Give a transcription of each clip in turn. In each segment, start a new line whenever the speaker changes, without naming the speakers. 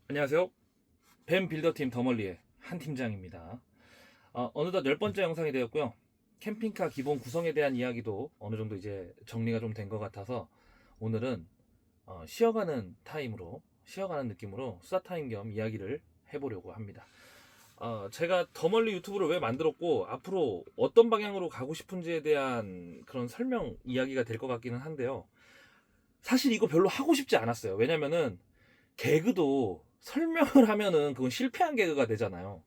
안녕하세요. 뱀 빌더팀 더멀리의 한 팀장입니다. 어느덧 10번째 영상이 되었고요. 캠핑카 기본 구성에 대한 이야기도 어느 정도 이제 정리가 좀 된 것 같아서 오늘은 쉬어가는 느낌으로 수다 타임 겸 이야기를 해보려고 합니다. 제가 더멀리 유튜브를 왜 만들었고 앞으로 어떤 방향으로 가고 싶은지에 대한 그런 설명 이야기가 될 것 같기는 한데요. 사실 이거 별로 하고 싶지 않았어요. 왜냐면은 개그도 설명을 하면은 그건 실패한 개그가 되잖아요.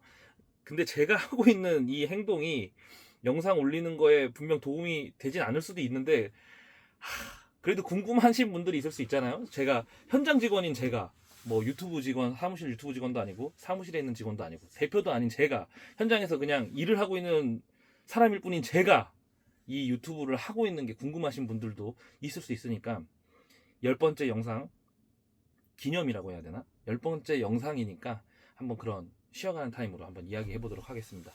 근데 제가 하고 있는 이 행동이 영상 올리는 거에 분명 도움이 되진 않을 수도 있는데, 그래도 궁금하신 분들이 있을 수 있잖아요. 제가 현장 직원인 제가 뭐 유튜브 직원, 사무실 유튜브 직원도 아니고 사무실에 있는 직원도 아니고 대표도 아닌 제가 현장에서 그냥 일을 하고 있는 사람일 뿐인 제가 이 유튜브를 하고 있는 게 궁금하신 분들도 있을 수 있으니까 10번째 영상 기념이라고 해야 되나? 10번째 영상이니까 한번 그런 쉬어가는 타임으로 한번 이야기해 보도록 하겠습니다.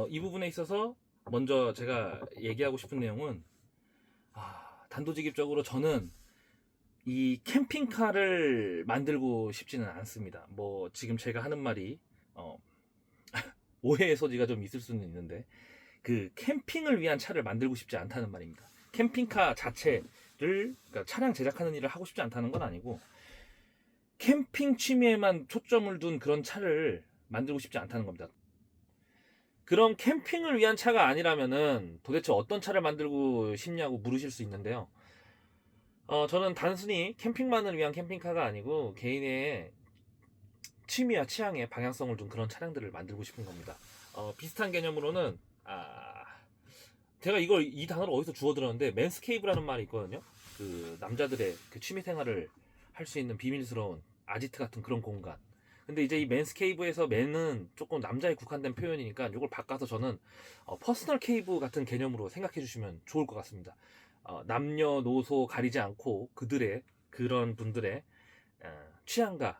이 부분에 있어서 먼저 제가 얘기하고 싶은 내용은 단도직입적으로 저는 이 캠핑카를 만들고 싶지는 않습니다. 뭐 지금 제가 하는 말이 오해의 소지가 좀 있을 수는 있는데 그 캠핑을 위한 차를 만들고 싶지 않다는 말입니다. 캠핑카 자체를 그러니까 차량 제작하는 일을 하고 싶지 않다는 건 아니고 캠핑 취미에만 초점을 둔 그런 차를 만들고 싶지 않다는 겁니다. 그럼 캠핑을 위한 차가 아니라면은 도대체 어떤 차를 만들고 싶냐고 물으실 수 있는데요. 저는 단순히 캠핑만을 위한 캠핑카가 아니고 개인의 취미와 취향에 방향성을 둔 그런 차량들을 만들고 싶은 겁니다. 비슷한 개념으로는 제가 이 단어를 어디서 주워 들었는데 맨스케이브라는 말이 있거든요. 그 남자들의 그 취미 생활을 할 수 있는 비밀스러운 아지트 같은 그런 공간. 근데 이제 이 맨스케이브에서 맨은 조금 남자에 국한된 표현이니까 이걸 바꿔서 저는 퍼스널 케이브 같은 개념으로 생각해 주시면 좋을 것 같습니다. 남녀노소 가리지 않고 그런 분들의 취향과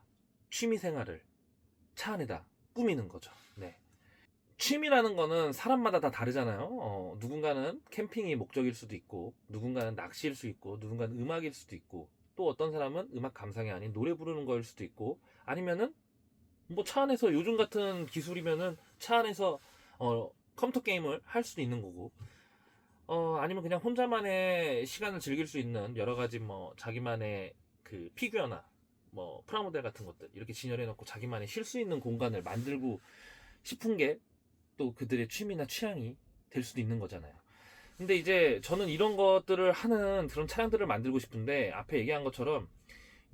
취미 생활을 차 안에다 꾸미는 거죠. 네. 취미라는 거는 사람마다 다 다르잖아요. 누군가는 캠핑이 목적일 수도 있고, 누군가는 낚시일 수 있고, 누군가는 음악일 수도 있고, 또 어떤 사람은 음악 감상이 아닌 노래 부르는 거일 수도 있고, 아니면은 뭐 차 안에서 요즘 같은 기술이면은 차 안에서 컴퓨터 게임을 할 수도 있는 거고, 아니면 그냥 혼자만의 시간을 즐길 수 있는 여러 가지 뭐 자기만의 그 피규어나 뭐 프라모델 같은 것들 이렇게 진열해 놓고 자기만의 쉴 수 있는 공간을 만들고 싶은 게 또 그들의 취미나 취향이 될 수도 있는 거잖아요. 근데 이제 저는 이런 것들을 하는 그런 차량들을 만들고 싶은데 앞에 얘기한 것처럼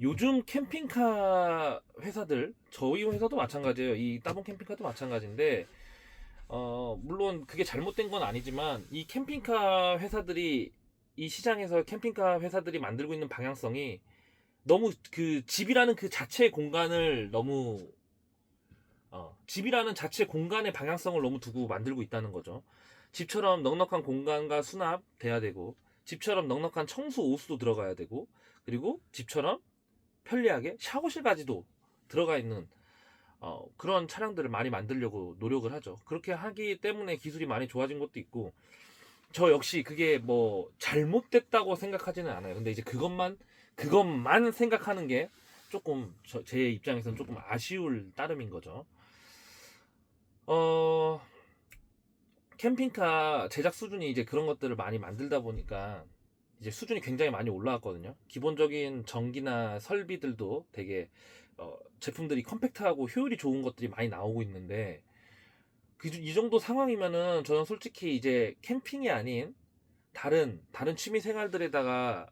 요즘 캠핑카 회사들 저희 회사도 마찬가지예요. 이 따봉 캠핑카도 마찬가지인데 물론 그게 잘못된 건 아니지만 이 캠핑카 회사들이 이 시장에서 캠핑카 회사들이 만들고 있는 방향성이 너무 그 집이라는 그 자체의 공간을 너무 집이라는 자체 공간의 방향성을 너무 두고 만들고 있다는 거죠. 집처럼 넉넉한 공간과 수납 돼야 되고, 집처럼 넉넉한 청소 오수도 들어가야 되고, 그리고 집처럼 편리하게 샤워실까지도 들어가 있는 그런 차량들을 많이 만들려고 노력을 하죠. 그렇게 하기 때문에 기술이 많이 좋아진 것도 있고, 저 역시 그게 뭐 잘못됐다고 생각하지는 않아요. 근데 이제 그것만 생각하는 게 조금 제 입장에서는 조금 아쉬울 따름인 거죠. 어, 캠핑카 제작 수준이 이제 그런 것들을 많이 만들다 보니까 이제 수준이 굉장히 많이 올라왔거든요. 기본적인 전기나 설비들도 되게 제품들이 컴팩트하고 효율이 좋은 것들이 많이 나오고 있는데 이 정도 상황이면은 저는 솔직히 이제 캠핑이 아닌 다른 취미 생활들에다가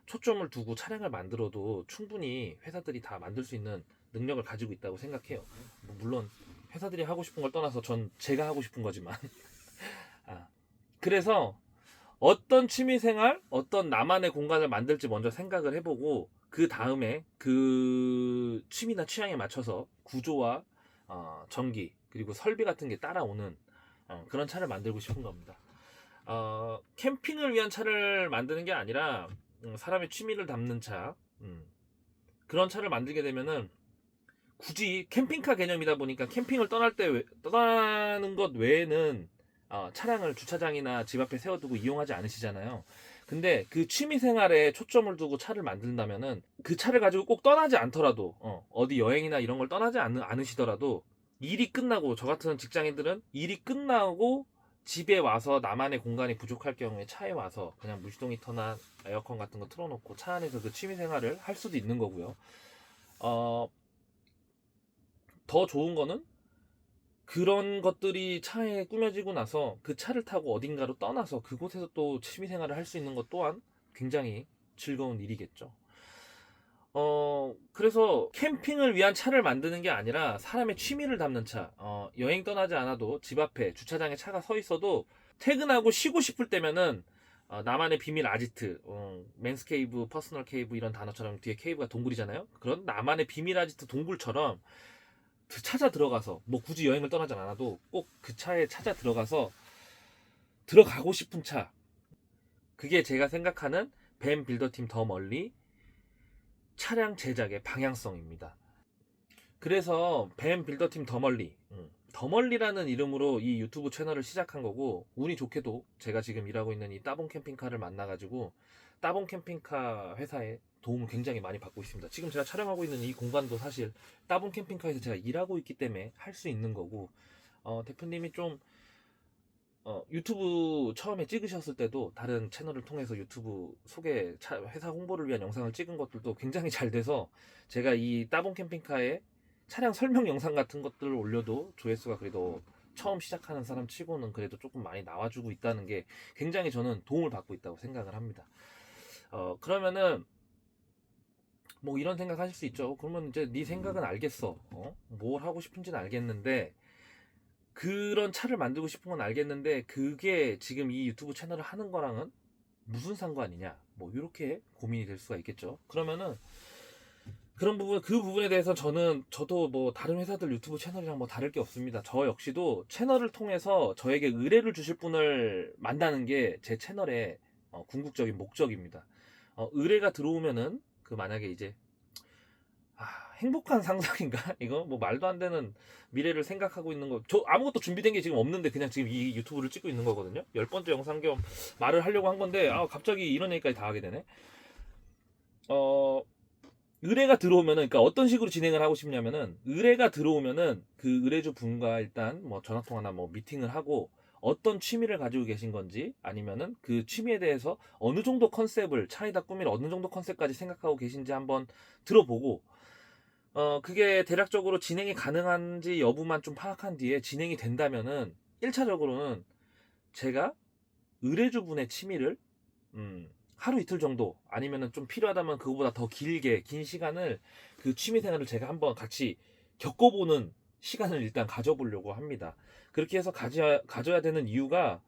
초점을 두고 차량을 만들어도 충분히 회사들이 다 만들 수 있는 능력을 가지고 있다고 생각해요. 뭐 물론 회사들이 하고 싶은 걸 떠나서 전 제가 하고 싶은 거지만 그래서 어떤 취미생활, 어떤 나만의 공간을 만들지 먼저 생각을 해보고 그 다음에 그 취미나 취향에 맞춰서 구조와 전기 그리고 설비 같은 게 따라오는 그런 차를 만들고 싶은 겁니다. 캠핑을 위한 차를 만드는 게 아니라 사람의 취미를 담는 차 그런 차를 만들게 되면은 굳이 캠핑카 개념이다 보니까 캠핑을 떠나는 것 외에는 차량을 주차장이나 집 앞에 세워두고 이용하지 않으시잖아요. 근데 그 취미 생활에 초점을 두고 차를 만든다면은 그 차를 가지고 꼭 떠나지 않더라도 어디 여행이나 이런 걸 떠나지 않으시더라도 일이 끝나고, 저 같은 직장인들은 일이 끝나고 집에 와서 나만의 공간이 부족할 경우에 차에 와서 그냥 무시동 히터나 에어컨 같은 거 틀어놓고 차 안에서 그 취미 생활을 할 수도 있는 거고요. 어, 더 좋은 거는 그런 것들이 차에 꾸며지고 나서 그 차를 타고 어딘가로 떠나서 그곳에서 또 취미 생활을 할 수 있는 것 또한 굉장히 즐거운 일이겠죠. 그래서 캠핑을 위한 차를 만드는 게 아니라 사람의 취미를 담는 차. 여행 떠나지 않아도 집 앞에 주차장에 차가 서 있어도 퇴근하고 쉬고 싶을 때면은 나만의 비밀 아지트, 맨스케이브, 퍼스널 케이브 이런 단어처럼 뒤에 케이브가 동굴이잖아요. 그런 나만의 비밀 아지트 동굴처럼 찾아 들어가서, 뭐 굳이 여행을 떠나지 않아도 꼭 그 차에 찾아 들어가서 들어가고 싶은 차. 그게 제가 생각하는 벤 빌더팀 더 멀리 차량 제작의 방향성입니다. 그래서 벤 빌더팀 더 멀리라는 이름으로 이 유튜브 채널을 시작한 거고, 운이 좋게도 제가 지금 일하고 있는 이 따봉 캠핑카를 만나가지고 따봉 캠핑카 회사에 도움을 굉장히 많이 받고 있습니다. 지금 제가 촬영하고 있는 이 공간도 사실 따봉 캠핑카에서 제가 일하고 있기 때문에 할 수 있는 거고, 대표님이 좀 유튜브 처음에 찍으셨을 때도 다른 채널을 통해서 유튜브 회사 홍보를 위한 영상을 찍은 것들도 굉장히 잘 돼서, 제가 이 따봉 캠핑카의 차량 설명 영상 같은 것들을 올려도 조회수가 그래도 처음 시작하는 사람 치고는 그래도 조금 많이 나와주고 있다는 게 굉장히 저는 도움을 받고 있다고 생각을 합니다. 그러면은 뭐 이런 생각 하실 수 있죠. 그러면 이제 네 생각은 알겠어. 뭘 하고 싶은지는 알겠는데, 그런 차를 만들고 싶은 건 알겠는데 그게 지금 이 유튜브 채널을 하는 거랑은 무슨 상관이냐, 뭐 이렇게 고민이 될 수가 있겠죠. 그러면은 그 부분에 대해서 저도 뭐 다른 회사들 유튜브 채널이랑 뭐 다를 게 없습니다. 저 역시도 채널을 통해서 저에게 의뢰를 주실 분을 만나는 게 제 채널의 궁극적인 목적입니다. 의뢰가 들어오면은 만약에 이제 행복한 상상인가? 이거 뭐 말도 안 되는 미래를 생각하고 있는 거. 저 아무것도 준비된 게 지금 없는데 그냥 지금 이 유튜브를 찍고 있는 거거든요. 10번째 영상 겸 말을 하려고 한 건데 갑자기 이런 얘기까지 다 하게 되네. 의뢰가 들어오면은, 그러니까 어떤 식으로 진행을 하고 싶냐면은, 의뢰가 들어오면은 그 의뢰주 분과 일단 뭐 전화 통화나 뭐 미팅을 하고 어떤 취미를 가지고 계신 건지, 아니면은 그 취미에 대해서 어느 정도 컨셉을, 차에다 꾸밀 어느 정도 컨셉까지 생각하고 계신지 한번 들어보고, 그게 대략적으로 진행이 가능한지 여부만 좀 파악한 뒤에 진행이 된다면은 1차적으로는 제가 의뢰주분의 취미를 하루 이틀 정도, 아니면은 좀 필요하다면 그거보다 더 긴 시간을 그 취미 생활을 제가 한번 같이 겪어보는 시간을 일단 가져보려고 합니다. 그렇게 해서 가져야 되는 이유가,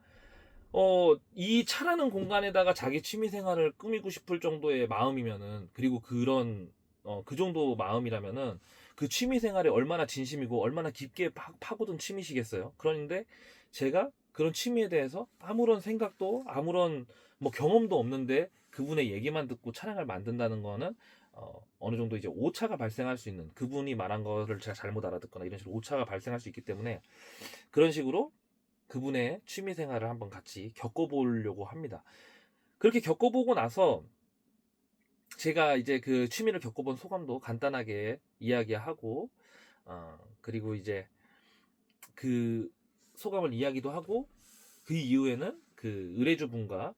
이 차라는 공간에다가 자기 취미 생활을 꾸미고 싶을 정도의 마음이면은, 그리고 그 정도 마음이라면은 그 취미 생활에 얼마나 진심이고 얼마나 깊게 파고든 취미시겠어요. 그런데 제가 그런 취미에 대해서 아무런 생각도, 아무런 뭐 경험도 없는데 그분의 얘기만 듣고 차량을 만든다는 거는 어느 정도 이제 오차가 발생할 수 있는, 그분이 말한 거를 제가 잘못 알아듣거나 이런 식으로 오차가 발생할 수 있기 때문에, 그런 식으로 그분의 취미 생활을 한번 같이 겪어보려고 합니다. 그렇게 겪어보고 나서 제가 이제 그 취미를 겪어본 소감도 간단하게 이야기하고, 그리고 이제 그 소감을 이야기도 하고, 그 이후에는 그 의뢰주분과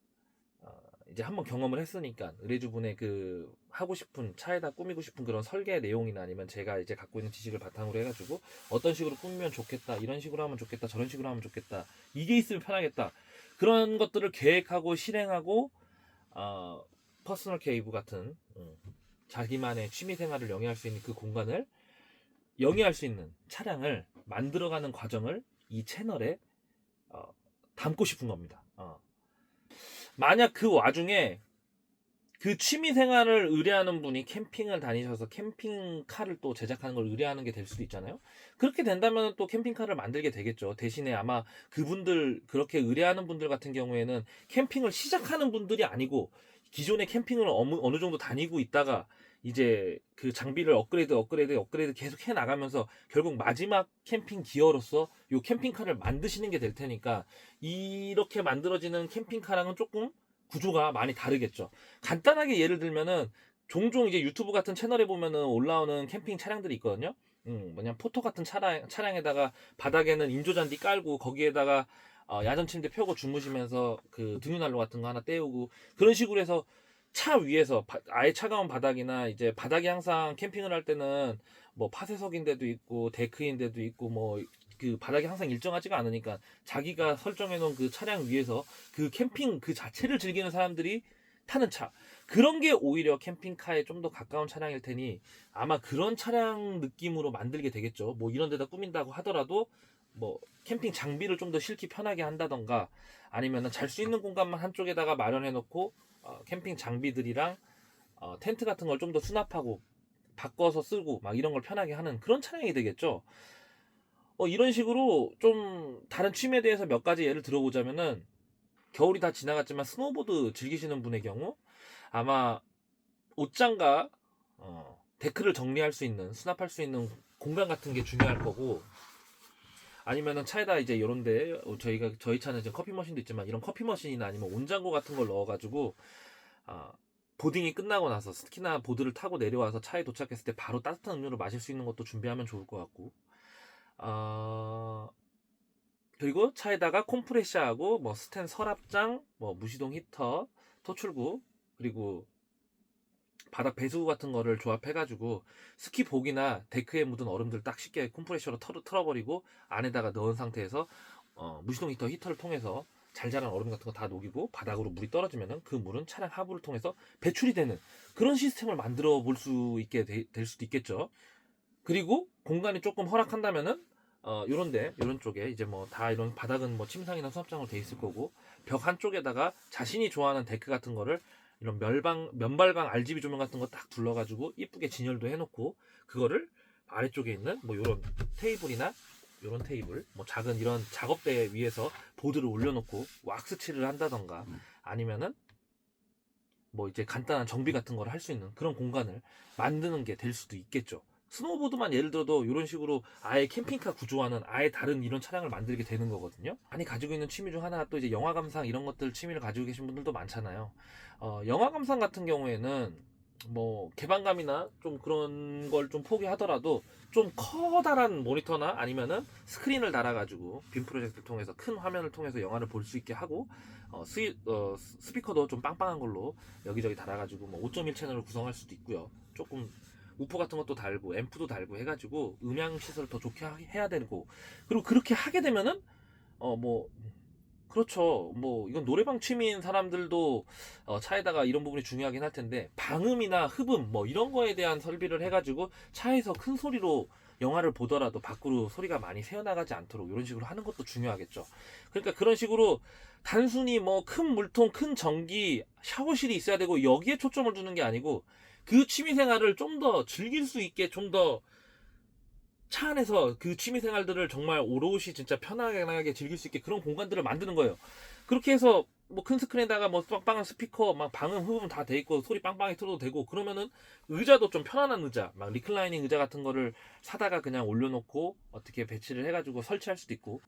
이제 한번 경험을 했으니까 의뢰주분의 그 하고 싶은, 차에다 꾸미고 싶은 그런 설계 내용이나 아니면 제가 이제 갖고 있는 지식을 바탕으로 해가지고 어떤 식으로 꾸미면 좋겠다, 이런 식으로 하면 좋겠다, 저런 식으로 하면 좋겠다, 이게 있으면 편하겠다, 그런 것들을 계획하고 실행하고, 퍼스널 케이브 같은 자기만의 취미 생활을 영위할 수 있는 그 공간을 영위할 수 있는 차량을 만들어가는 과정을 이 채널에 담고 싶은 겁니다. 만약 그 와중에 그 취미 생활을 의뢰하는 분이 캠핑을 다니셔서 캠핑카를 또 제작하는 걸 의뢰하는 게 될 수도 있잖아요. 그렇게 된다면 또 캠핑카를 만들게 되겠죠. 대신에 아마 그분들, 그렇게 의뢰하는 분들 같은 경우에는 캠핑을 시작하는 분들이 아니고 기존에 캠핑을 어느 정도 다니고 있다가 이제 그 장비를 업그레이드 계속 해 나가면서 결국 마지막 캠핑 기어로서 요 캠핑카를 만드시는 게 될 테니까, 이렇게 만들어지는 캠핑카랑은 조금 구조가 많이 다르겠죠. 간단하게 예를 들면은 종종 이제 유튜브 같은 채널에 보면은 올라오는 캠핑 차량들이 있거든요. 뭐냐 포토 같은 차량에다가 바닥에는 인조잔디 깔고 거기에다가 야전 침대 펴고 주무시면서 그 등유난로 같은 거 하나 때우고 그런 식으로 해서 차 위에서 아예 차가운 바닥이나 이제 바닥이 항상 캠핑을 할 때는 뭐 파쇄석인데도 있고 데크인데도 있고 뭐 그 바닥이 항상 일정하지가 않으니까 자기가 설정해 놓은 그 차량 위에서 그 캠핑 그 자체를 즐기는 사람들이 타는 차 그런 게 오히려 캠핑카에 좀 더 가까운 차량일 테니 아마 그런 차량 느낌으로 만들게 되겠죠. 뭐 이런 데다 꾸민다고 하더라도 뭐 캠핑 장비를 좀 더 실기 편하게 한다던가 아니면은 잘 수 있는 공간만 한쪽에다가 마련해 놓고 캠핑 장비들이랑 텐트 같은 걸 좀 더 수납하고 바꿔서 쓰고 막 이런 걸 편하게 하는 그런 차량이 되겠죠. 이런 식으로 좀 다른 취미에 대해서 몇 가지 예를 들어보자면은 겨울이 다 지나갔지만 스노보드 즐기시는 분의 경우 아마 옷장과 데크를 정리할 수 있는 수납할 수 있는 공간 같은 게 중요할 거고 아니면은 차에다 이제 이런데 저희 차는 지금 커피 머신도 있지만 이런 커피 머신이나 아니면 온장고 같은 걸 넣어가지고 보딩이 끝나고 나서 특히나 보드를 타고 내려와서 차에 도착했을 때 바로 따뜻한 음료를 마실 수 있는 것도 준비하면 좋을 것 같고 그리고 차에다가 콤프레셔하고 뭐 스텐 서랍장, 뭐 무시동 히터, 토출구 그리고 바닥 배수구 같은 거를 조합해가지고 스키복이나 데크에 묻은 얼음들 딱 쉽게 콤프레셔로 털어버리고 안에다가 넣은 상태에서 무시동 히터를 통해서 잘 자란 얼음 같은 거 다 녹이고 바닥으로 물이 떨어지면은 그 물은 차량 하부를 통해서 배출이 되는 그런 시스템을 만들어 볼 수 있게 될 수도 있겠죠. 그리고 공간이 조금 허락한다면은 요런 쪽에 이제 뭐 다 이런 바닥은 뭐 침상이나 수납장으로 돼 있을 거고 벽 한쪽에다가 자신이 좋아하는 데크 같은 거를 이런 면발광 RGB 조명 같은 거 딱 둘러가지고 이쁘게 진열도 해놓고 그거를 아래쪽에 있는 뭐 요런 테이블이나 요런 테이블 뭐 작은 이런 작업대 위에서 보드를 올려놓고 왁스칠을 한다던가 아니면은 뭐 이제 간단한 정비 같은 걸 할 수 있는 그런 공간을 만드는 게 될 수도 있겠죠. 스노우보드만 예를 들어도 이런 식으로 아예 캠핑카 구조와는 아예 다른 이런 차량을 만들게 되는 거거든요. 많이 가지고 있는 취미 중 하나가 또 이제 영화 감상 이런 것들 취미를 가지고 계신 분들도 많잖아요. 영화 감상 같은 경우에는 뭐 개방감이나 좀 그런 걸 좀 포기하더라도 좀 커다란 모니터나 아니면은 스크린을 달아가지고 빔 프로젝트를 통해서 큰 화면을 통해서 영화를 볼 수 있게 하고 스피커도 좀 빵빵한 걸로 여기저기 달아가지고 뭐 5.1 채널을 구성할 수도 있고요. 조금 우퍼 같은 것도 달고 앰프도 달고 해가지고 음향 시설을 더 좋게 해야 되고 그리고 그렇게 하게 되면은 뭐 그렇죠. 뭐 이건 노래방 취미인 사람들도 차에다가 이런 부분이 중요하긴 할 텐데 방음이나 흡음 뭐 이런 거에 대한 설비를 해가지고 차에서 큰 소리로 영화를 보더라도 밖으로 소리가 많이 새어나가지 않도록 이런 식으로 하는 것도 중요하겠죠. 그러니까 그런 식으로 단순히 뭐 큰 물통, 큰 전기, 샤워실이 있어야 되고 여기에 초점을 두는 게 아니고 그 취미 생활을 좀 더 즐길 수 있게 좀 더 차 안에서 그 취미 생활들을 정말 오롯이 진짜 편하게 즐길 수 있게 그런 공간들을 만드는 거예요. 그렇게 해서 뭐 큰 스크린에다가 뭐 빵빵한 스피커 막 방음 흡음 다 돼 있고 소리 빵빵히 틀어도 되고 그러면은 의자도 좀 편안한 의자 막 리클라이닝 의자 같은 거를 사다가 그냥 올려놓고 어떻게 배치를 해가지고 설치할 수도 있고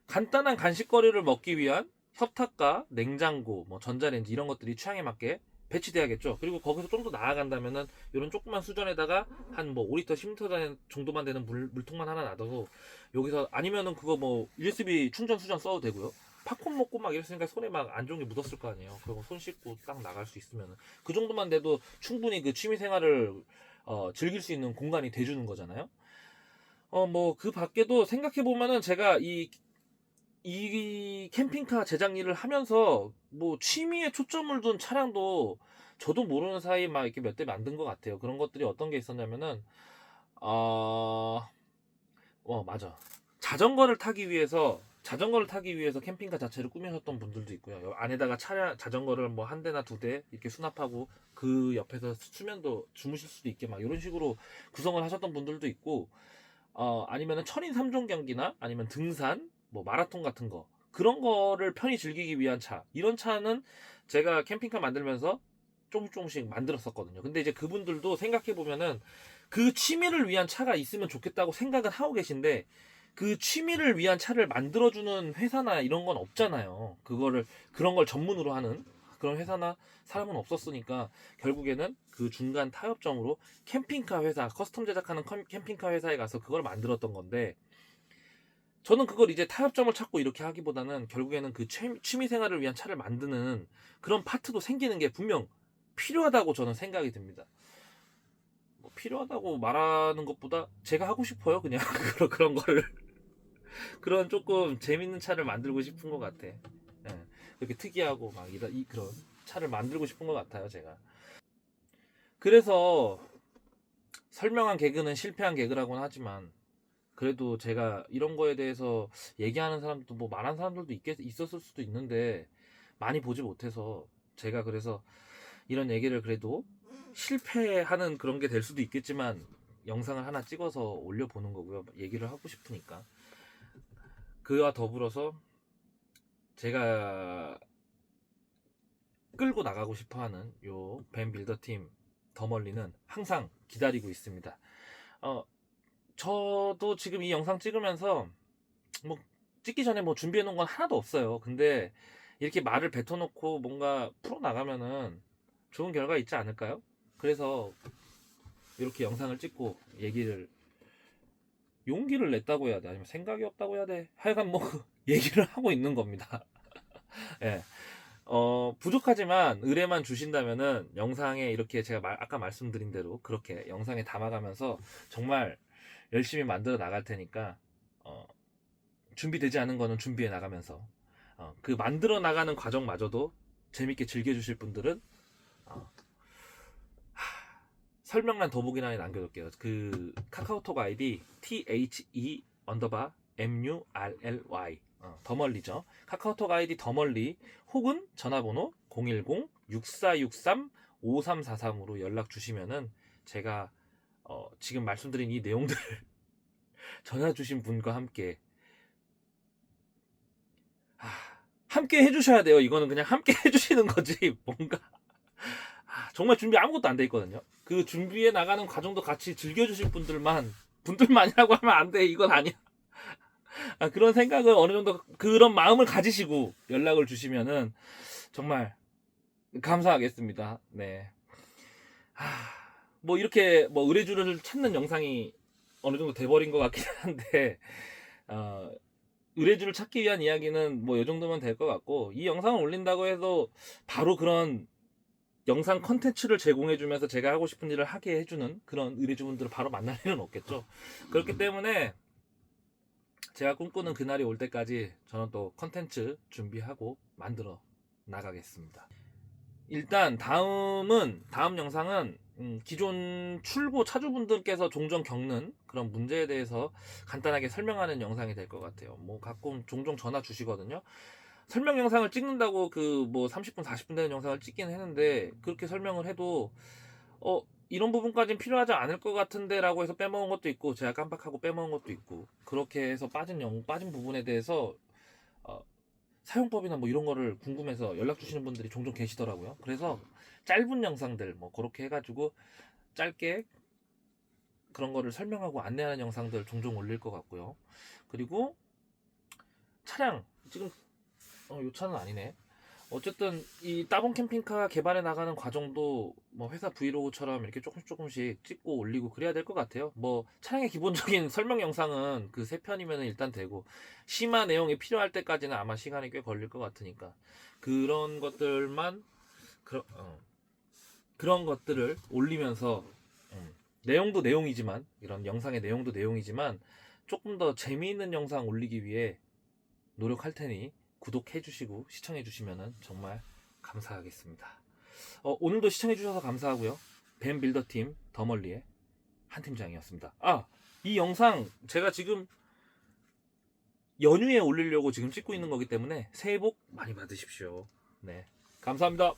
간단한 간식거리를 먹기 위한 협탁과 냉장고, 뭐 전자레인지 이런 것들이 취향에 맞게 배치돼야겠죠. 그리고 거기서 좀 더 나아간다면은 이런 조그만 수전에다가 한 뭐 5리터, 10리터 정도만 되는 물통만 하나 놔둬서 여기서 아니면은 그거 뭐 USB 충전 수전 써도 되고요. 팝콘 먹고 막 이랬으니까 손에 막 안 좋은 게 묻었을 거 아니에요. 그거 손 씻고 딱 나갈 수 있으면은 그 정도만 돼도 충분히 그 취미 생활을 즐길 수 있는 공간이 돼주는 거잖아요. 뭐 그 밖에도 생각해 보면은 제가 이 캠핑카 제작 일을 하면서 뭐 취미에 초점을 둔 차량도 저도 모르는 사이 막 이렇게 몇 대 만든 것 같아요. 그런 것들이 어떤 게 있었냐면은 맞아. 자전거를 타기 위해서 캠핑카 자체를 꾸미셨던 분들도 있고요. 안에다가 자전거를 뭐 한 대나 두 대 이렇게 수납하고 그 옆에서 수면도 주무실 수도 있게 막 이런 식으로 구성을 하셨던 분들도 있고 아니면은 천인 3종 경기나 아니면 등산, 뭐 마라톤 같은 거 그런 거를 편히 즐기기 위한 차 이런 차는 제가 캠핑카 만들면서 조금씩 만들었었거든요. 근데 이제 그분들도 생각해 보면은 그 취미를 위한 차가 있으면 좋겠다고 생각은 하고 계신데 그 취미를 위한 차를 만들어주는 회사나 이런 건 없잖아요. 그런 걸 전문으로 하는 그런 회사나 사람은 없었으니까 결국에는 그 중간 타협점으로 캠핑카 회사, 커스텀 제작하는 캠핑카 회사에 가서 그걸 만들었던 건데, 저는 그걸 이제 타협점을 찾고 이렇게 하기보다는 결국에는 그 취미 생활을 위한 차를 만드는 그런 파트도 생기는 게 분명 필요하다고 저는 생각이 듭니다. 뭐 필요하다고 말하는 것보다 제가 하고 싶어요. 그냥 그런 거를. 그런 조금 재밌는 차를 만들고 싶은 것 같아. 예, 그렇게 특이하고 막 그런 차를 만들고 싶은 것 같아요, 제가. 그래서 설명한 개그는 실패한 개그라고는 하지만, 그래도 제가 이런 거에 대해서 얘기하는 사람도 뭐 말한 사람들도 있었을 수도 있는데 많이 보지 못해서, 제가 그래서 이런 얘기를 그래도 실패하는 그런 게 될 수도 있겠지만 영상을 하나 찍어서 올려보는 거고요. 얘기를 하고 싶으니까. 그와 더불어서 제가 끌고 나가고 싶어하는 요 벤 빌더 팀 더 멀리는 항상 기다리고 있습니다. 저도 지금 이 영상 찍으면서 뭐 찍기 전에 뭐 준비해 놓은 건 하나도 없어요. 근데 이렇게 말을 뱉어놓고 뭔가 풀어 나가면은 좋은 결과 있지 않을까요? 그래서 이렇게 영상을 찍고 용기를 냈다고 해야 돼, 아니면 생각이 없다고 해야 돼, 하여간 뭐 얘기를 하고 있는 겁니다. 예. 부족하지만 의뢰만 주신다면은 영상에 이렇게 제가 아까 말씀드린 대로 그렇게 영상에 담아가면서 정말 열심히 만들어 나갈 테니까, 준비되지 않은 거는 준비해 나가면서, 그 만들어 나가는 과정마저도 재밌게 즐겨주실 분들은 설명란 더보기란에 남겨둘게요. 그 카카오톡 아이디 THE_MURLY, 더 멀리죠. 카카오톡 아이디 더 멀리, 혹은 전화번호 010-6463-5343으로 연락 주시면은 제가 지금 말씀드린 이 내용들을 전화 주신 분과 함께 함께 해주셔야 돼요. 이거는 그냥 함께 해주시는 거지 뭔가 정말 준비 아무것도 안 돼 있거든요. 그 준비해 나가는 과정도 같이 즐겨주실 분들만이라고 하면 안 돼. 이건 아니야. 그런 생각을 어느 정도, 그런 마음을 가지시고 연락을 주시면은 정말 감사하겠습니다. 네. 뭐 이렇게 뭐 의뢰주를 찾는 영상이 어느 정도 돼버린 것 같긴 한데, 의뢰주를 찾기 위한 이야기는 뭐 이 정도면 될 것 같고, 이 영상을 올린다고 해도 바로 그런 영상 컨텐츠를 제공해주면서 제가 하고 싶은 일을 하게 해주는 그런 의뢰주분들을 바로 만날 일은 없겠죠. 그렇기 때문에 제가 꿈꾸는 그날이 올 때까지 저는 또 컨텐츠 준비하고 만들어 나가겠습니다. 일단 다음 영상은 기존 출고 차주분들께서 종종 겪는 그런 문제에 대해서 간단하게 설명하는 영상이 될 것 같아요. 뭐 가끔 종종 전화 주시거든요. 설명 영상을 찍는다고 그 뭐 30분 40분 되는 영상을 찍긴 했는데, 그렇게 설명을 해도 이런 부분까지는 필요하지 않을 것 같은데 라고 해서 빼먹은 것도 있고, 제가 깜빡하고 빼먹은 것도 있고, 그렇게 해서 빠진 부분에 대해서 사용법이나 뭐 이런 거를 궁금해서 연락 주시는 분들이 종종 계시더라고요. 그래서 짧은 영상들 뭐 그렇게 해가지고 짧게 그런 거를 설명하고 안내하는 영상들 종종 올릴 것 같고요. 그리고 차량 지금 요 차는 아니네. 어쨌든 이 따봉 캠핑카 개발해 나가는 과정도 뭐 회사 브이로그처럼 이렇게 조금씩 찍고 올리고 그래야 될 것 같아요. 뭐 차량의 기본적인 설명 영상은 그 3편이면 일단 되고, 심화 내용이 필요할 때까지는 아마 시간이 꽤 걸릴 것 같으니까 그런 것들만 그런 것들을 올리면서, 내용도 내용이지만, 이런 영상의 내용도 내용이지만 조금 더 재미있는 영상 올리기 위해 노력할 테니 구독해 주시고 시청해 주시면 정말 감사하겠습니다. 오늘도 시청해 주셔서 감사하고요. 벤 빌더 팀 더 멀리의 한 팀장이었습니다. 이 영상 제가 지금 연휴에 올리려고 지금 찍고 있는 거기 때문에 새해 복 많이 받으십시오. 네, 감사합니다.